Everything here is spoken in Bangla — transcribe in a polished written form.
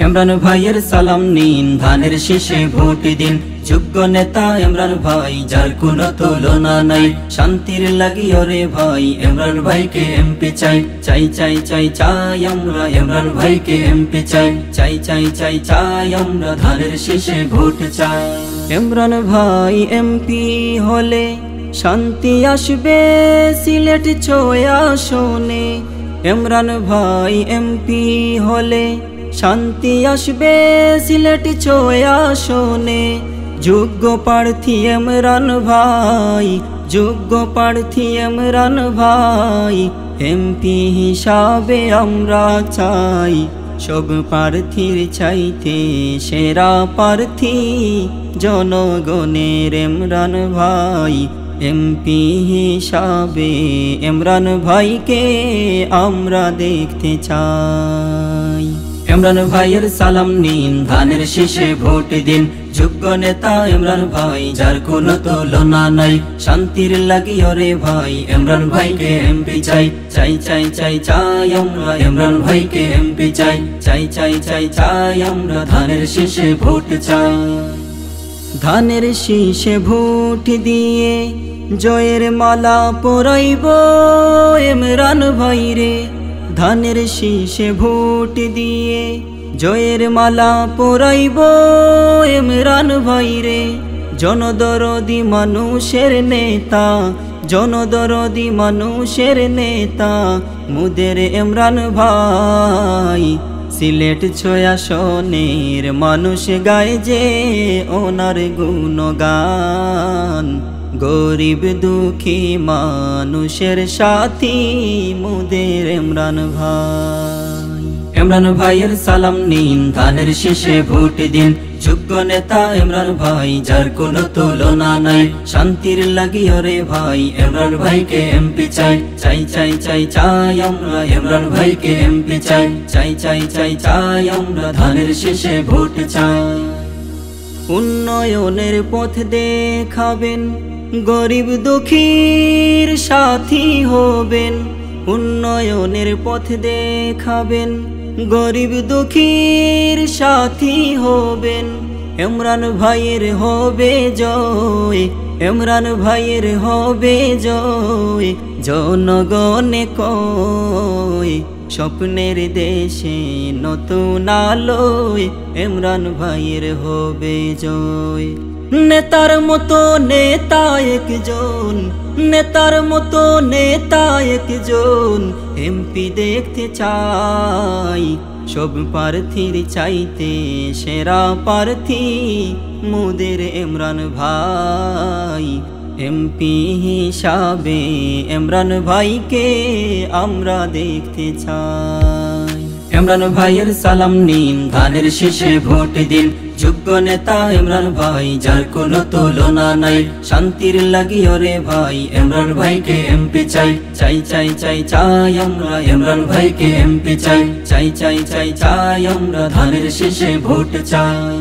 ইমরান ভাইয়ের সালাম নিন, ধানের শীষে ভোট দিন। যোগ্য নেতা ইমরান ভাই, যার কোনো তুলনা নাই। শান্তির লাগি ওরে ভাই, ইমরান ভাইকে এমপি চাই। চাই চাই চাই চাই আমরা ইমরান ভাইকে এমপি চাই। চাই চাই চাই চাই আমরা ধানের শীষে ভোট চাই। ইমরান ভাই এমপি হলে শান্তি আসবে সিলেট ৬ আসনে। ইমরান ভাই এমপি হলে শান্তি আসবে সিলেট ৬ আসনে। যোগ্য প্রার্থী ইমরান ভাই, যোগ্য প্রার্থী ইমরান ভাই, এমপি হিসাবে আমরা চাই। সব প্রার্থীর চাইতে সেরা প্রার্থী জনগণের ইমরান ভাই। এমপি হিসাবে ইমরান ভাইকে আমরা দেখতে চাই। ইমরান ভাইয়ের সালাম নিন, ধানের শীষে ভোট দিন। যোগ্য নেতা ইমরান ভাই, যার কোনো তুলনা নাই। শান্তির লাগি ওরে ভাই, ইমরান ভাইকে এমপি চাই। চাই চাই চাই চাই আমরা ইমরান ভাইকে এমপি চাই। চাই চাই চাই চাই আমরা ধানের শীষে ভোট চাই। ধানের শীষে ভোট দিয়ে জয়ের মালা পরাইব ইমরান ভাইরে। ধানের শীষে ভোট দিয়ে জয়ের মালা পরাইব ইমরান ভাইরে। জনদরদি মানুষের নেতা, জনদরদি মানুষের নেতা মুদের ইমরান ভাই। সিলেট ৬ আসনের মানুষ গায় যে ওনার গুণগান। গরিব দুঃখী মানুষের সাথী মুদের ইমরান ভাই। ইমরান ভাইয়ের সালাম নিন, ধানের শীষে ভোট দিন। যোগ্য নেতা ইমরান ভাই, যার কোনো তুলনা নাই। শান্তির লাগি ওরে ভাই, ইমরান ভাইকে এমপি চাই। চাই চাই চাই চাই আমরা ইমরান ভাইকে এমপি চাই। চাই চাই চাই চাই আমরা ধানের শীষে ভোট চাই। উন্নয়নের পথ দেখাবেন, গরিব দুঃখীর সাথী হবেন। উন্নয়নের পথ দেখাবেন, গরিব দুঃখীর সাথী হবেন। ইমরান ভাইয়ের হবে জয়, ইমরান ভাইয়ের হবে জয়। জনগণে কয় স্বপ্নের দেশে নতুন আলোয়, ইমরান ভাইয়ের হবে জয়। নেতার মতো নেতা একজন, নেতার মতো নেতা একজন এমপি দেখতে চাই। সব প্রার্থীর চাইতে সেরা প্রার্থী মুদের ইমরান ভাই। এমপি হিসাবে ইমরান ভাইকে আমরা দেখতে চাই। ইমরান ভাইয়ের সালাম নিন, ধানের শীষে ভোট দিন। যোগ্য নেতা ইমরান ভাই, যার কোনো তুলনা নাই। শান্তির লাগি ওরে ভাই, ইমরান ভাইকে এমপি চাই। চাই চাই চাই চাই আমরা ইমরান ভাইকে এমপি চাই। চাই চাই চাই চাই আমরা ধানের শীষে ভোট চাই।